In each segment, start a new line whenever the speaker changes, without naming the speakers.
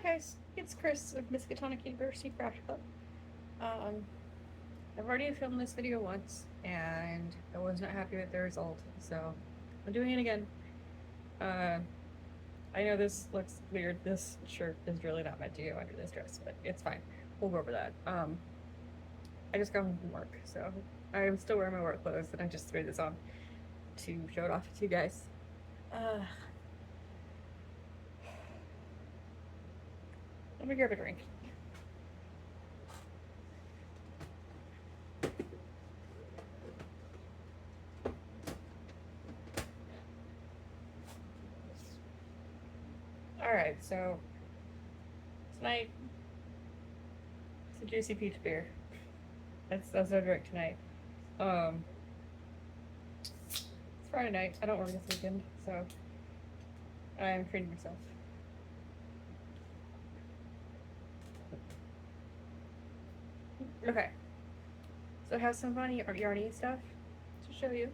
guys, it's Chris of Miskatonic University Craft Club. Um, I've already filmed this video once, and I was not happy with the result, so I'm doing it again. Uh, I know this looks weird. This shirt is really not meant to go under this dress, but it's fine. We'll go over that. I just got home from work, so I'm still wearing my work clothes, and I just threw this on to show it off to you guys. Let me grab a drink. Alright, so tonight it's a juicy peach beer. That's our drink tonight. It's Friday night. I don't work this weekend, so I am treating myself. Okay. So I have some funny or yarny stuff to show you.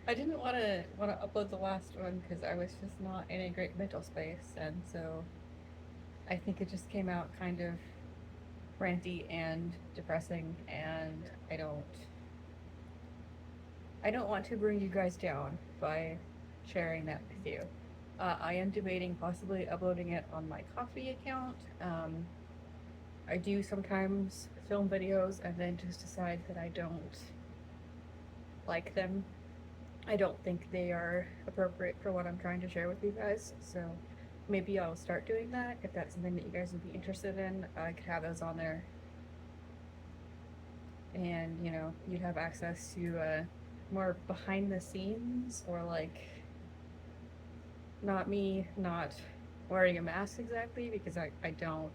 I didn't want to upload the last one because I was just not in a great mental space, and so I think it just came out kind of ranty and depressing, and I don't want to bring you guys down by sharing that with you. I am debating possibly uploading it on my Coffee account. I do sometimes film videos and then just decide that I don't like them. I don't think they are appropriate for what I'm trying to share with you guys, so maybe I'll start doing that. If that's something that you guys would be interested in, I could have those on there. And, you know, you'd have access to more behind the scenes, or like not me not wearing a mask exactly, because I don't.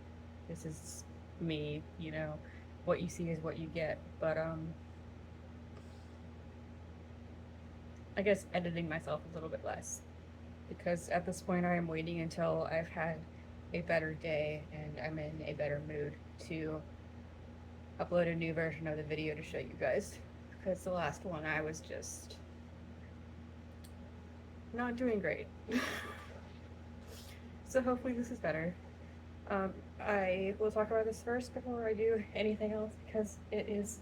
This is me, you know. What you see is what you get. But I guess editing myself a little bit less, because at this point I am waiting until I've had a better day and I'm in a better mood to upload a new version of the video to show you guys, because the last one I was just not doing great. So hopefully this is better. I will talk about this first before I do anything else, because it is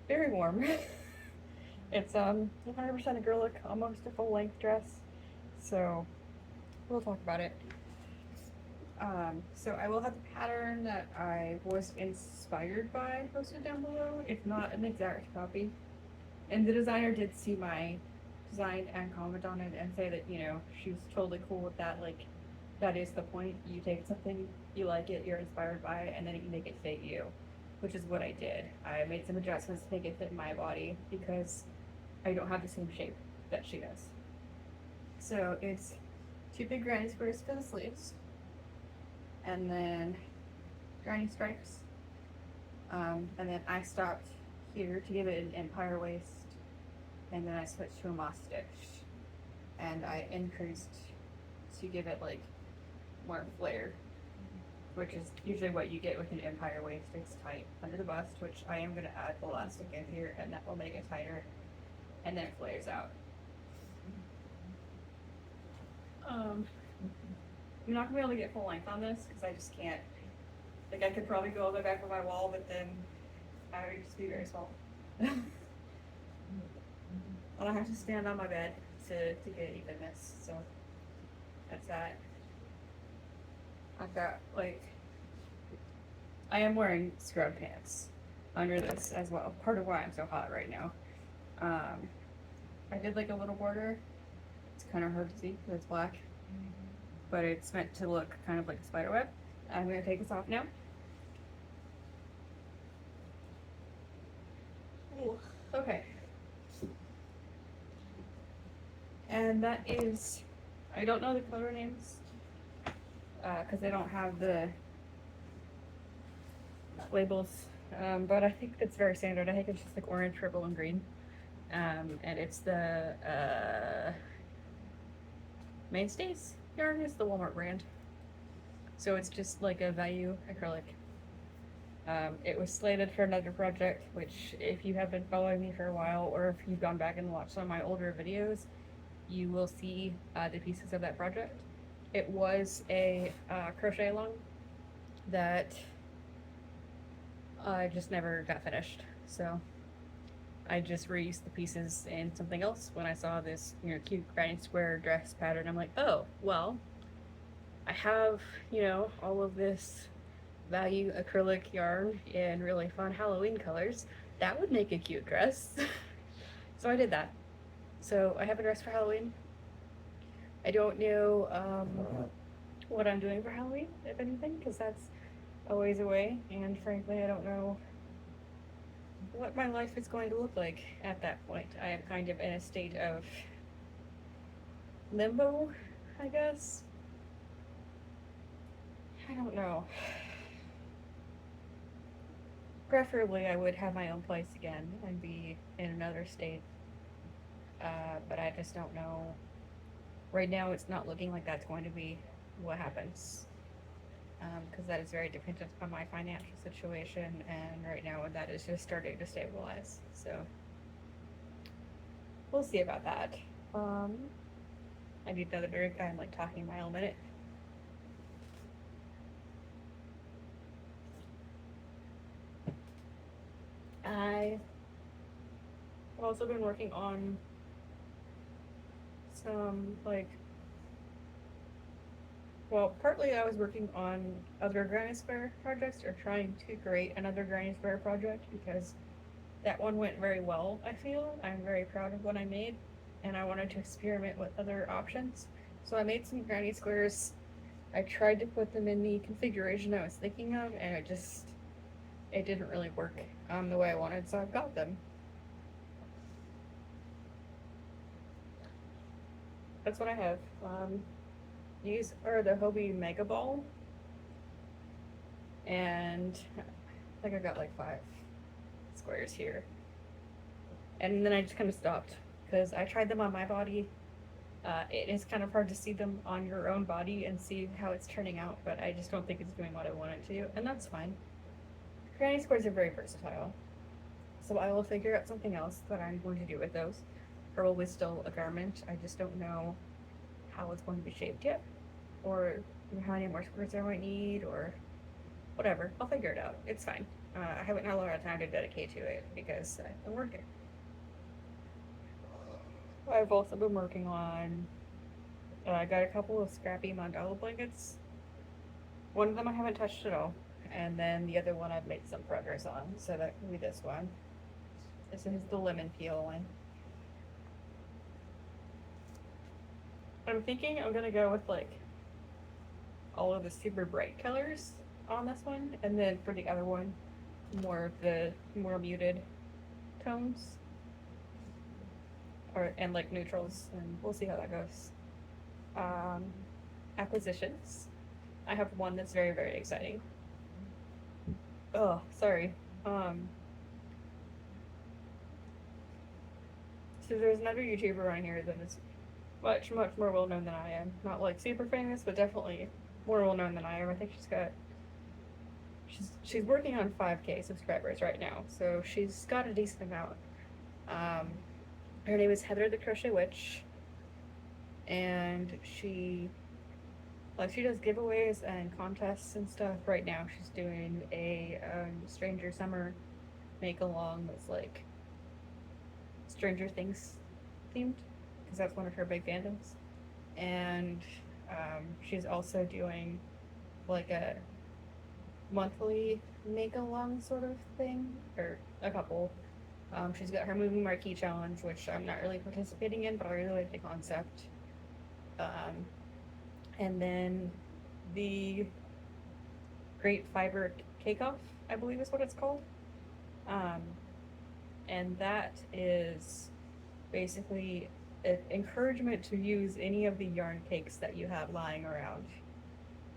very warm. It's 100% acrylic, almost a full-length dress, so we'll talk about it. So I will have the pattern that I was inspired by posted down below. It's not an exact copy, and the designer did see my design and comment on it and say that, you know, she was totally cool with that. Like, that is the point. You take something, you like it, you're inspired by it, and then you make it fit you, which is what I did. I made some adjustments to make it fit my body because I don't have the same shape that she does. So it's 2 big granny squares for the sleeves, and then granny stripes, and then I stopped here to give it an empire waist, and then I switched to a moss stitch, and I increased to give it like more flare, which is usually what you get with an empire waist. It's tight under the bust, which I am going to add elastic in here, and that will make it tighter, and then it flares out. I'm not gonna be able to get full length on this because I just can't. Like, I could probably go all the way back on my wall, but then I would just be very small. And I have to stand on my bed to get evenness, so that's that. I've got, like, I am wearing scrub pants under this as well. Part of why I'm so hot right now. I did like a little border. It's kind of hard to see because it's black, but it's meant to look kind of like a spider web. I'm going to take this off now. Ooh, okay. And that is, I don't know the color names because they don't have the labels, but I think it's very standard. I think it's just like orange, purple, and green. And it's the Mainstays yarn is the Walmart brand. So it's just like a value acrylic. It was slated for another project, which if you have been following me for a while, or if you've gone back and watched some of my older videos, you will see the pieces of that project. It was a crochet along that I just never got finished. So I just reused the pieces in something else when I saw this, cute granny square dress pattern. I'm like, oh, well, I have, all of this value acrylic yarn in really fun Halloween colors. That would make a cute dress. So I did that. So I have a dress for Halloween. I don't know what I'm doing for Halloween, if anything, because that's a ways away. And frankly, I don't know what my life is going to look like at that point. I am kind of in a state of limbo, I guess. I don't know. Preferably, I would have my own place again and be in another state. But I just don't know. Right now, it's not looking like that's going to be what happens. Because that is very dependent on my financial situation, and right now that is just starting to stabilize. So we'll see about that. I need another drink. I'm like talking my own minute. I've also been working on some partly I was working on other Granny Square projects, or trying to create another Granny Square project, because that one went very well, I feel. I'm very proud of what I made, and I wanted to experiment with other options. So I made some Granny Squares. I tried to put them in the configuration I was thinking of, and it didn't really work the way I wanted, so I've got them. That's what I have. These are the Hobie Mega Ball, and I think I got like 5 squares here. And then I just kind of stopped because I tried them on my body. It is kind of hard to see them on your own body and see how it's turning out, but I just don't think it's doing what I want it to, and that's fine. Granny squares are very versatile, so I will figure out something else that I'm going to do with those. Probably still a garment. I just don't know how it's going to be shaped yet, or how many more squares I might need, or whatever. I'll figure it out. It's fine. I haven't had a lot of time to dedicate to it because I've been working. I've also been working on. I got a couple of scrappy mandala blankets. One of them I haven't touched at all, and then the other one I've made some progress on. So that could be this one. This is the lemon peel one. I'm thinking I'm gonna go with like all of the super bright colors on this one, and then for the other one, more of the more muted tones, and like neutrals, and we'll see how that goes. Acquisitions. I have one that's very, very exciting. Oh, sorry. So there's another YouTuber around here that is much, much more well known than I am. Not like super famous, but definitely more well known than I am. I think she's working on 5K subscribers right now, so she's got a decent amount. Her name is Heather the Crochet Witch, and she does giveaways and contests and stuff. Right now she's doing a Stranger Summer make along that's like Stranger Things themed, because that's one of her big fandoms. And she's also doing like a monthly make along sort of thing, or a couple. She's got her movie marquee challenge, which I'm not really participating in, but I really like the concept. And then the Great Fiber Cake Off, I believe is what it's called. And that is basically an encouragement to use any of the yarn cakes that you have lying around.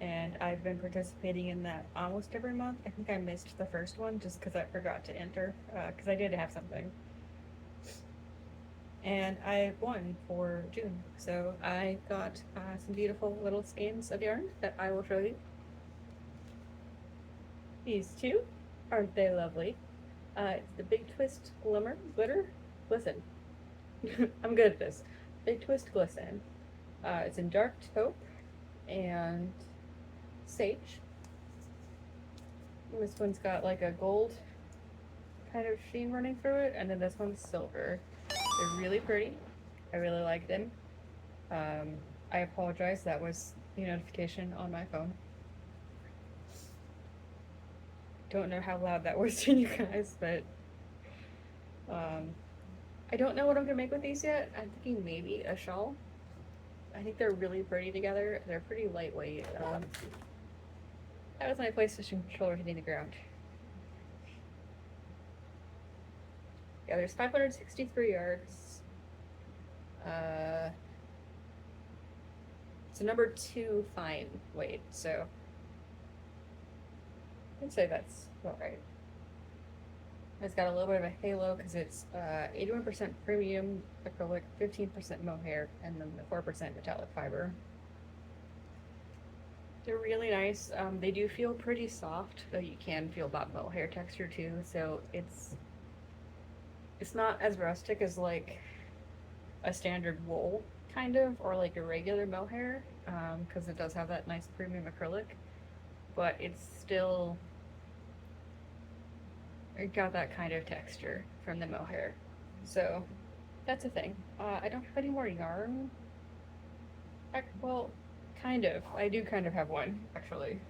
And I've been participating in that almost every month. I think I missed the first one just because I forgot to enter, because I did have something. And I won for June. So I got some beautiful little skeins of yarn that I will show you. These two. Aren't they lovely? It's the Big Twist Glitter? Glisten. I'm good at this. Big Twist Glisten. It's in dark taupe and sage. This one's got like a gold kind of sheen running through it, and then this one's silver. They're really pretty. I really like them. I apologize, that was the notification on my phone. Don't know how loud that was to you guys, but I don't know what I'm gonna make with these yet. I'm thinking maybe a shawl. I think they're really pretty together. They're pretty lightweight. That was my PlayStation controller hitting the ground. Yeah, there's 563 yards. It's a number 2 fine weight, so I'd say that's about right. It's got a little bit of a halo because it's 81% premium acrylic, 15% mohair, and then the 4% metallic fiber. They're really nice. They do feel pretty soft, though you can feel that mohair texture too. So it's not as rustic as like a standard wool kind of, or like a regular mohair, because it does have that nice premium acrylic, but it's still it got that kind of texture from the mohair. So that's a thing. I don't have any more yarn. Well, kind of. I do kind of have one, actually.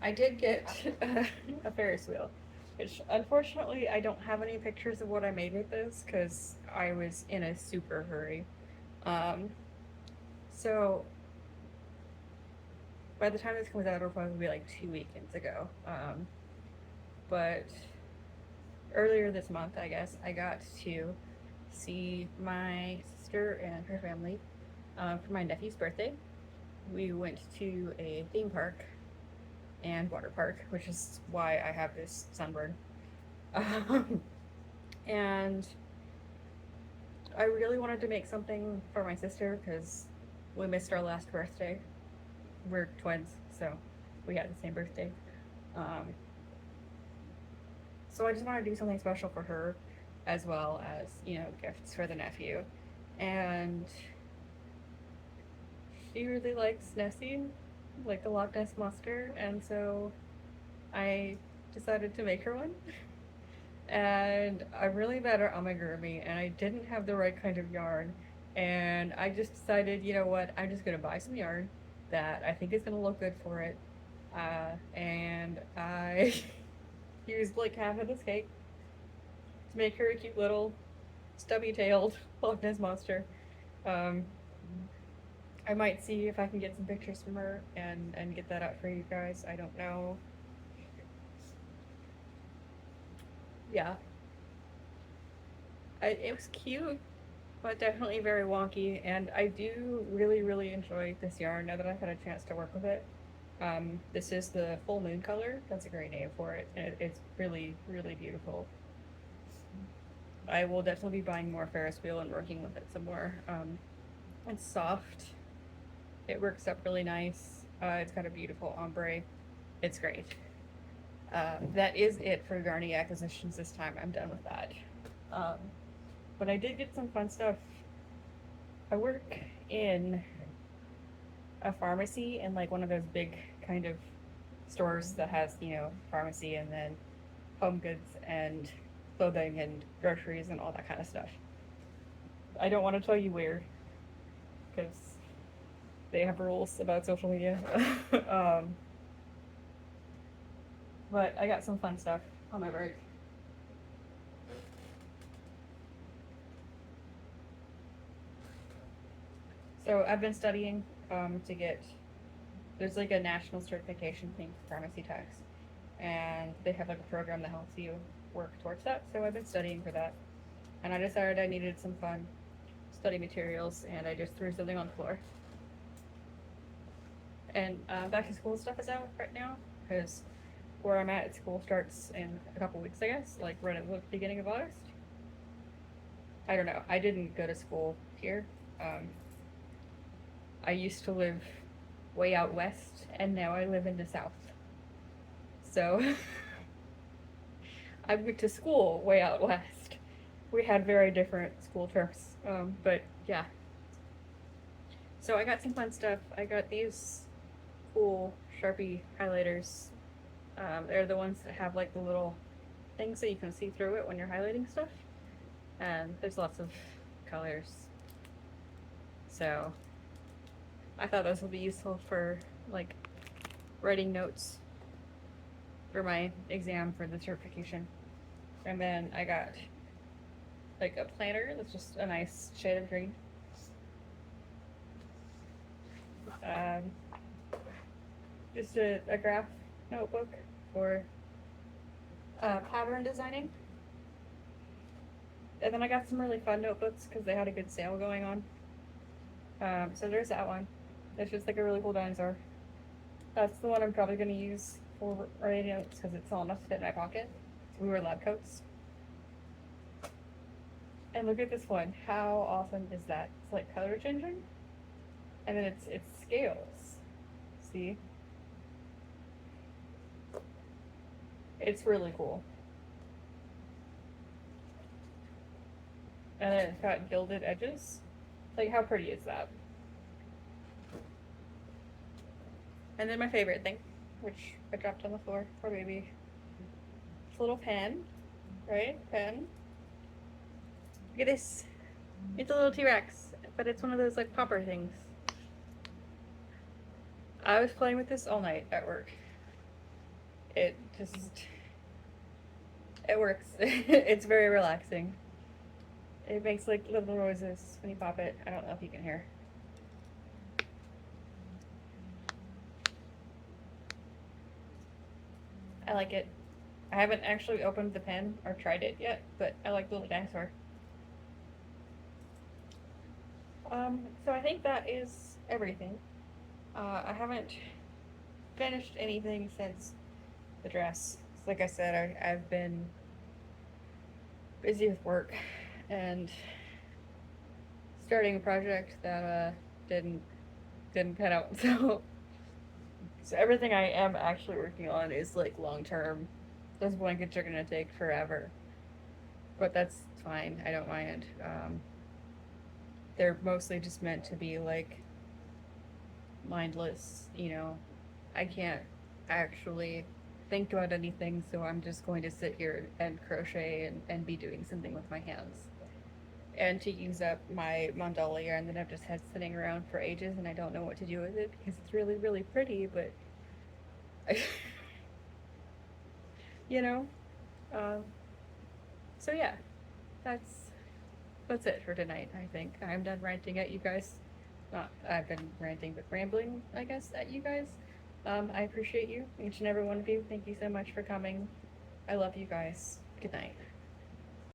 I did get a Ferris wheel, which unfortunately I don't have any pictures of what I made with this because I was in a super hurry. So by the time this comes out, it'll probably be like 2 weekends ago. But earlier this month, I guess, I got to see my sister and her family for my nephew's birthday. We went to a theme park and water park, which is why I have this sunburn. And I really wanted to make something for my sister because we missed our last birthday. We're twins, so we had the same birthday. So I just want to do something special for her, as well as, gifts for the nephew. And she really likes Nessie, like the Loch Ness Monster, and so I decided to make her one. And I'm really bad at amigurumi, and I didn't have the right kind of yarn. And I just decided, you know what, I'm just gonna buy some yarn that I think is gonna look good for it. And I used like half of this cake to make her a cute little stubby-tailed Loch Ness Monster. I might see if I can get some pictures from her and get that out for you guys. I don't know. Yeah. It was cute, but definitely very wonky, and I do really, really enjoy this yarn now that I've had a chance to work with it. This is the Full Moon color. That's a great name for it, and it's really, really beautiful. I will definitely be buying more Ferris wheel and working with it some more. It's soft. It works up really nice. It's got a beautiful ombre. It's great. That is it for Garni acquisitions this time. I'm done with that. But I did get some fun stuff. I work in a pharmacy in like one of those big kind of stores that has, pharmacy and then home goods and clothing and groceries and all that kind of stuff. I don't want to tell you where because they have rules about social media. But I got some fun stuff on my break. So I've been studying to get, there's like a national certification thing for pharmacy techs, and they have like a program that helps you work towards that. So I've been studying for that, and I decided I needed some fun study materials, and I just threw something on the floor. And back to school stuff is out right now because where I'm at school starts in a couple weeks, I guess, like right at the beginning of August. I don't know. I didn't go to school here. I used to live way out west, and now I live in the south. So I went to school way out west. We had very different school terms, but yeah. So I got some fun stuff. I got these cool Sharpie highlighters. They're the ones that have like the little things that you can see through it when you're highlighting stuff. And there's lots of colors. So I thought those would be useful for like writing notes for my exam for the certification. And then I got like a planner that's just a nice shade of green. Just a graph notebook for pattern designing. And then I got some really fun notebooks because they had a good sale going on. So there's that one. It's just like a really cool dinosaur. That's the one I'm probably going to use for writing notes because it's small enough to fit in my pocket. We wear lab coats. And look at this one. How awesome is that? It's like color changing. And then it's scales. See? It's really cool. And then it's got gilded edges. Like, how pretty is that? And then my favorite thing, which I dropped on the floor for baby. It's a little pen, right? Pen. Look at this. It's a little T-Rex, but it's one of those like popper things. I was playing with this all night at work. It works. It's very relaxing. It makes like little noises when you pop it. I don't know if you can hear. I like it. I haven't actually opened the pen or tried it yet, but I like the little dinosaur. So I think that is everything. I haven't finished anything since the dress. Like I said, I've been busy with work and starting a project that didn't pan out. So everything I am actually working on is like long term. Those blankets are gonna take forever, but that's fine. I don't mind. They're mostly just meant to be like mindless, you know. I can't actually think about anything, so I'm just going to sit here and crochet and be doing something with my hands. And to use up my mandala yarn that I've just had sitting around for ages and I don't know what to do with it because it's really, really pretty, but you know. So yeah, that's it for tonight. I think I'm done ranting at you guys. Not I've been ranting, but rambling, I guess, at you guys. I appreciate you, each and every one of you. Thank you so much for coming. I love you guys. Good night.